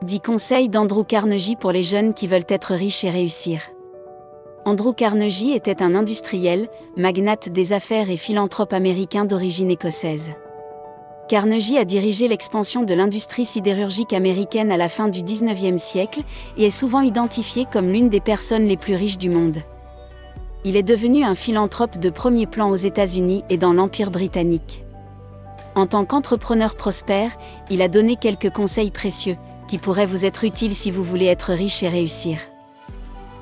10 conseils d'Andrew Carnegie pour les jeunes qui veulent être riches et réussir. Andrew Carnegie était un industriel, magnate des affaires et philanthrope américain d'origine écossaise. Carnegie a dirigé l'expansion de l'industrie sidérurgique américaine à la fin du XIXe siècle et est souvent identifié comme l'une des personnes les plus riches du monde. Il est devenu un philanthrope de premier plan aux États-Unis et dans l'Empire britannique. En tant qu'entrepreneur prospère, il a donné quelques conseils précieux, qui pourraient vous être utiles si vous voulez être riche et réussir.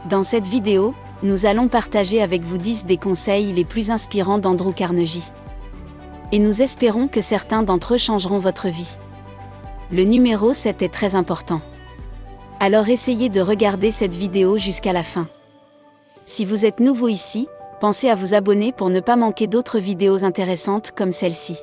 Dans cette vidéo, nous allons partager avec vous 10 des conseils les plus inspirants d'Andrew Carnegie. Et nous espérons que certains d'entre eux changeront votre vie. Le numéro 7 est très important. Alors essayez de regarder cette vidéo jusqu'à la fin. Si vous êtes nouveau ici, pensez à vous abonner pour ne pas manquer d'autres vidéos intéressantes comme celle-ci.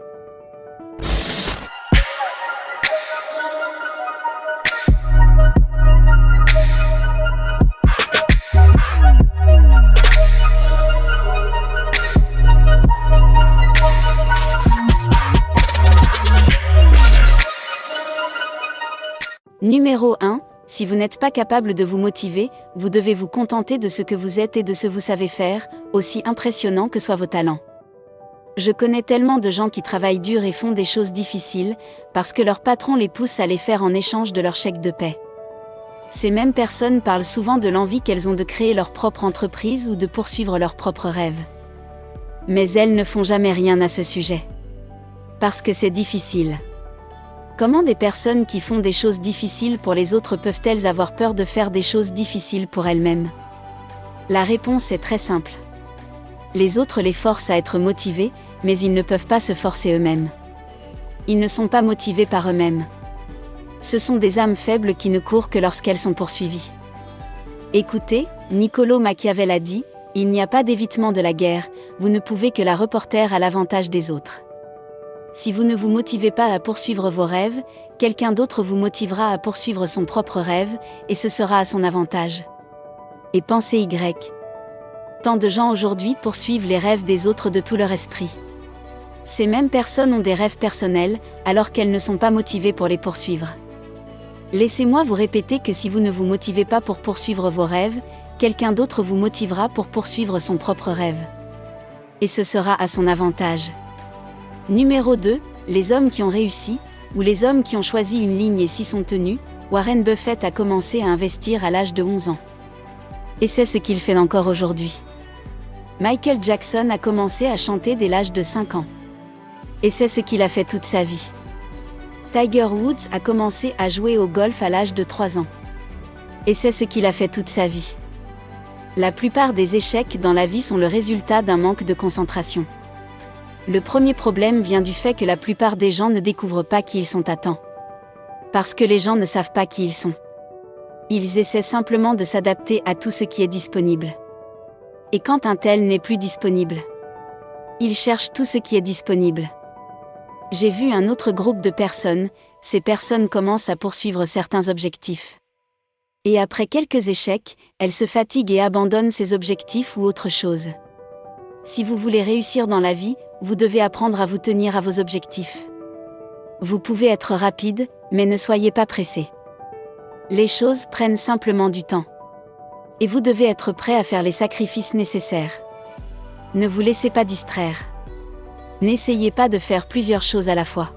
Numéro 1. Si vous n'êtes pas capable de vous motiver, vous devez vous contenter de ce que vous êtes et de ce que vous savez faire, aussi impressionnant que soient vos talents. Je connais tellement de gens qui travaillent dur et font des choses difficiles, parce que leur patron les pousse à les faire en échange de leur chèque de paie. Ces mêmes personnes parlent souvent de l'envie qu'elles ont de créer leur propre entreprise ou de poursuivre leurs propres rêves. Mais elles ne font jamais rien à ce sujet. Parce que c'est difficile. Comment des personnes qui font des choses difficiles pour les autres peuvent-elles avoir peur de faire des choses difficiles pour elles-mêmes? La réponse est très simple. Les autres les forcent à être motivés, mais ils ne peuvent pas se forcer eux-mêmes. Ils ne sont pas motivés par eux-mêmes. Ce sont des âmes faibles qui ne courent que lorsqu'elles sont poursuivies. Écoutez, Niccolò Machiavel a dit, « Il n'y a pas d'évitement de la guerre, vous ne pouvez que la reporter à l'avantage des autres. » Si vous ne vous motivez pas à poursuivre vos rêves, quelqu'un d'autre vous motivera à poursuivre son propre rêve, et ce sera à son avantage. Et pensez Y. Tant de gens aujourd'hui poursuivent les rêves des autres de tout leur esprit. Ces mêmes personnes ont des rêves personnels, alors qu'elles ne sont pas motivées pour les poursuivre. Laissez-moi vous répéter que si vous ne vous motivez pas pour poursuivre vos rêves, quelqu'un d'autre vous motivera pour poursuivre son propre rêve. Et ce sera à son avantage. Numéro 2, les hommes qui ont réussi, ou les hommes qui ont choisi une ligne et s'y sont tenus. Warren Buffett a commencé à investir à l'âge de 11 ans. Et c'est ce qu'il fait encore aujourd'hui. Michael Jackson a commencé à chanter dès l'âge de 5 ans. Et c'est ce qu'il a fait toute sa vie. Tiger Woods a commencé à jouer au golf à l'âge de 3 ans. Et c'est ce qu'il a fait toute sa vie. La plupart des échecs dans la vie sont le résultat d'un manque de concentration. Le premier problème vient du fait que la plupart des gens ne découvrent pas qui ils sont à temps. Parce que les gens ne savent pas qui ils sont. Ils essaient simplement de s'adapter à tout ce qui est disponible. Et quand un tel n'est plus disponible, ils cherchent tout ce qui est disponible. J'ai vu un autre groupe de personnes, ces personnes commencent à poursuivre certains objectifs. Et après quelques échecs, elles se fatiguent et abandonnent ces objectifs ou autre chose. Si vous voulez réussir dans la vie, vous devez apprendre à vous tenir à vos objectifs. Vous pouvez être rapide, mais ne soyez pas pressé. Les choses prennent simplement du temps. Et vous devez être prêt à faire les sacrifices nécessaires. Ne vous laissez pas distraire. N'essayez pas de faire plusieurs choses à la fois.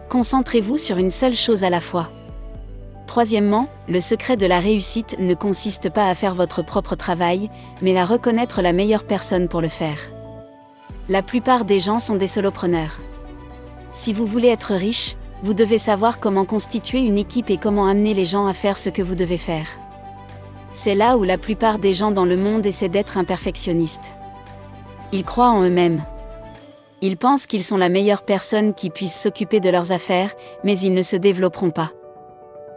Concentrez-vous sur une seule chose à la fois. Troisièmement, le secret de la réussite ne consiste pas à faire votre propre travail, mais à reconnaître la meilleure personne pour le faire. La plupart des gens sont des solopreneurs. Si vous voulez être riche, vous devez savoir comment constituer une équipe et comment amener les gens à faire ce que vous devez faire. C'est là où la plupart des gens dans le monde essaient d'être un perfectionniste. Ils croient en eux-mêmes. Ils pensent qu'ils sont la meilleure personne qui puisse s'occuper de leurs affaires, mais ils ne se développeront pas.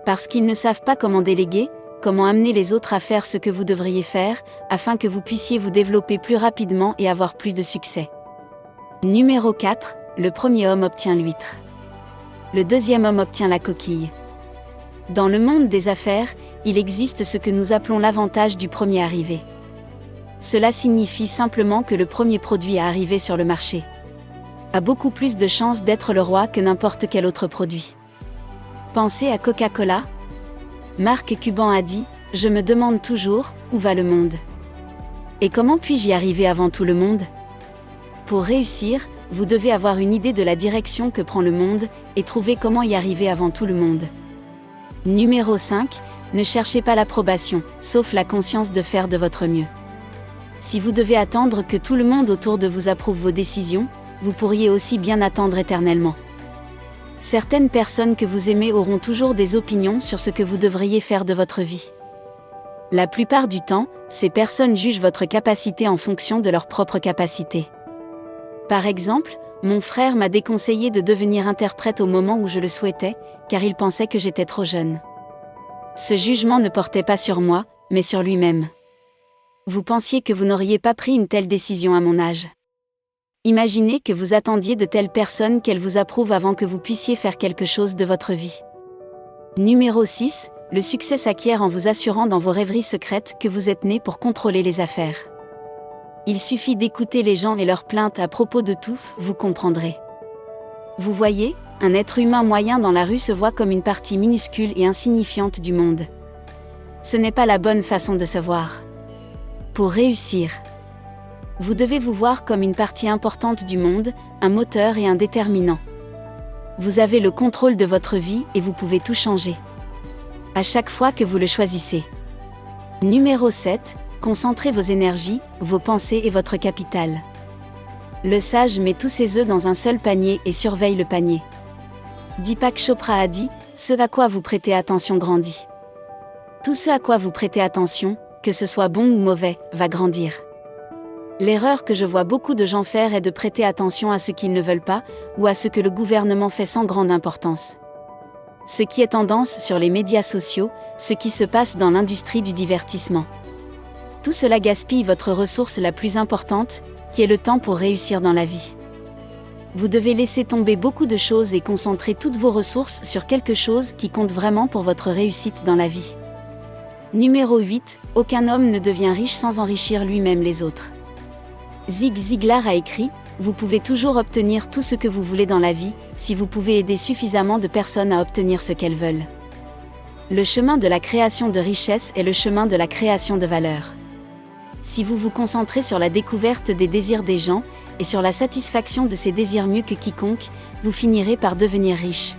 Parce qu'ils ne savent pas comment déléguer, comment amener les autres à faire ce que vous devriez faire, afin que vous puissiez vous développer plus rapidement et avoir plus de succès. Numéro 4, le premier homme obtient l'huître. Le deuxième homme obtient la coquille. Dans le monde des affaires, il existe ce que nous appelons l'avantage du premier arrivé. Cela signifie simplement que le premier produit à arriver sur le marché a beaucoup plus de chances d'être le roi que n'importe quel autre produit. Pensez à Coca-Cola, Mark Cuban a dit « Je me demande toujours, où va le monde ? Et comment puis-je y arriver avant tout le monde ?» Pour réussir, vous devez avoir une idée de la direction que prend le monde, et trouver comment y arriver avant tout le monde. Numéro 5. Ne cherchez pas l'approbation, sauf la conscience de faire de votre mieux. Si vous devez attendre que tout le monde autour de vous approuve vos décisions, vous pourriez aussi bien attendre éternellement. Certaines personnes que vous aimez auront toujours des opinions sur ce que vous devriez faire de votre vie. La plupart du temps, ces personnes jugent votre capacité en fonction de leur propre capacité. Par exemple, mon frère m'a déconseillé de devenir interprète au moment où je le souhaitais, car il pensait que j'étais trop jeune. Ce jugement ne portait pas sur moi, mais sur lui-même. Vous pensiez que vous n'auriez pas pris une telle décision à mon âge. Imaginez que vous attendiez de telles personnes qu'elles vous approuvent avant que vous puissiez faire quelque chose de votre vie. Numéro 6. Le succès s'acquiert en vous assurant dans vos rêveries secrètes que vous êtes né pour contrôler les affaires. Il suffit d'écouter les gens et leurs plaintes à propos de tout, vous comprendrez. Vous voyez, un être humain moyen dans la rue se voit comme une partie minuscule et insignifiante du monde. Ce n'est pas la bonne façon de se voir. Pour réussir, vous devez vous voir comme une partie importante du monde, un moteur et un déterminant. Vous avez le contrôle de votre vie et vous pouvez tout changer. À chaque fois que vous le choisissez. Numéro 7. Concentrez vos énergies, vos pensées et votre capital. Le sage met tous ses œufs dans un seul panier et surveille le panier. Deepak Chopra a dit « Ce à quoi vous prêtez attention grandit. Tout ce à quoi vous prêtez attention, que ce soit bon ou mauvais, va grandir. » L'erreur que je vois beaucoup de gens faire est de prêter attention à ce qu'ils ne veulent pas, ou à ce que le gouvernement fait sans grande importance. Ce qui est tendance sur les médias sociaux, ce qui se passe dans l'industrie du divertissement. Tout cela gaspille votre ressource la plus importante, qui est le temps pour réussir dans la vie. Vous devez laisser tomber beaucoup de choses et concentrer toutes vos ressources sur quelque chose qui compte vraiment pour votre réussite dans la vie. Numéro 8. Aucun homme ne devient riche sans enrichir lui-même les autres. Zig Ziglar a écrit « Vous pouvez toujours obtenir tout ce que vous voulez dans la vie, si vous pouvez aider suffisamment de personnes à obtenir ce qu'elles veulent. » Le chemin de la création de richesse est le chemin de la création de valeur. Si vous vous concentrez sur la découverte des désirs des gens, et sur la satisfaction de ces désirs mieux que quiconque, vous finirez par devenir riche.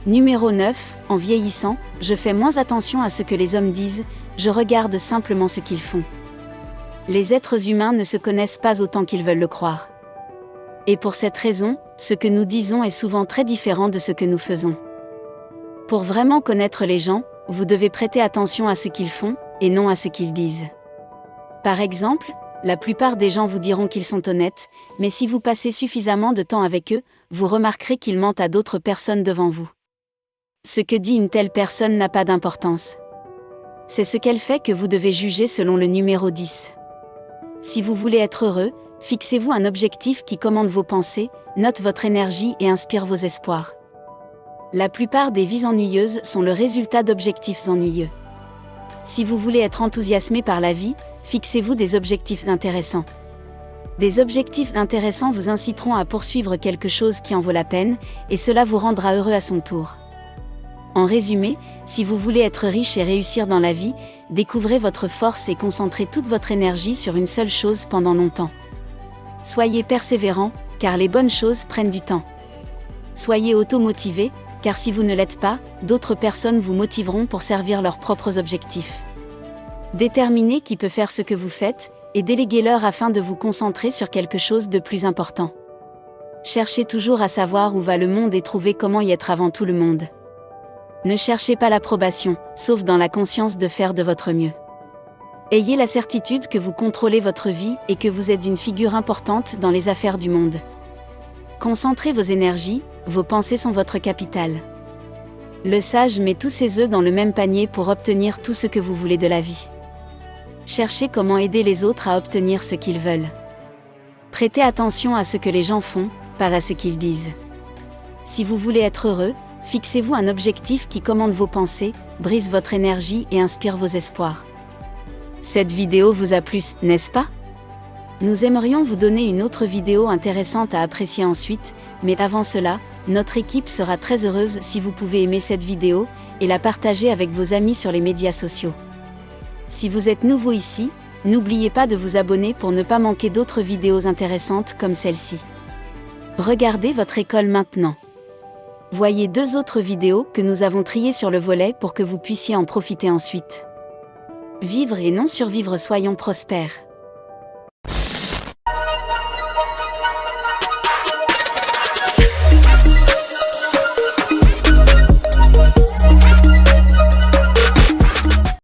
Numéro 9. En vieillissant, je fais moins attention à ce que les hommes disent, je regarde simplement ce qu'ils font. Les êtres humains ne se connaissent pas autant qu'ils veulent le croire. Et pour cette raison, ce que nous disons est souvent très différent de ce que nous faisons. Pour vraiment connaître les gens, vous devez prêter attention à ce qu'ils font, et non à ce qu'ils disent. Par exemple, la plupart des gens vous diront qu'ils sont honnêtes, mais si vous passez suffisamment de temps avec eux, vous remarquerez qu'ils mentent à d'autres personnes devant vous. Ce que dit une telle personne n'a pas d'importance. C'est ce qu'elle fait que vous devez juger selon le numéro 10. Si vous voulez être heureux, fixez-vous un objectif qui commande vos pensées, note votre énergie et inspire vos espoirs. La plupart des vies ennuyeuses sont le résultat d'objectifs ennuyeux. Si vous voulez être enthousiasmé par la vie, fixez-vous des objectifs intéressants. Des objectifs intéressants vous inciteront à poursuivre quelque chose qui en vaut la peine, et cela vous rendra heureux à son tour. En résumé, si vous voulez être riche et réussir dans la vie, découvrez votre force et concentrez toute votre énergie sur une seule chose pendant longtemps. Soyez persévérant, car les bonnes choses prennent du temps. Soyez automotivé, car si vous ne l'êtes pas, d'autres personnes vous motiveront pour servir leurs propres objectifs. Déterminez qui peut faire ce que vous faites, et déléguez-leur afin de vous concentrer sur quelque chose de plus important. Cherchez toujours à savoir où va le monde et trouvez comment y être avant tout le monde. Ne cherchez pas l'approbation, sauf dans la conscience de faire de votre mieux. Ayez la certitude que vous contrôlez votre vie et que vous êtes une figure importante dans les affaires du monde. Concentrez vos énergies, vos pensées sont votre capital. Le sage met tous ses œufs dans le même panier pour obtenir tout ce que vous voulez de la vie. Cherchez comment aider les autres à obtenir ce qu'ils veulent. Prêtez attention à ce que les gens font, pas à ce qu'ils disent. Si vous voulez être heureux, fixez-vous un objectif qui commande vos pensées, brise votre énergie et inspire vos espoirs. Cette vidéo vous a plu, n'est-ce pas ? Nous aimerions vous donner une autre vidéo intéressante à apprécier ensuite, mais avant cela, Notre équipe sera très heureuse si vous pouvez aimer cette vidéo et la partager avec vos amis sur les médias sociaux. Si vous êtes nouveau ici, n'oubliez pas de vous abonner pour ne pas manquer d'autres vidéos intéressantes comme celle-ci. Regardez votre école maintenant. Voyez 2 autres vidéos que nous avons triées sur le volet pour que vous puissiez en profiter ensuite. Vivre et non survivre, soyons prospères.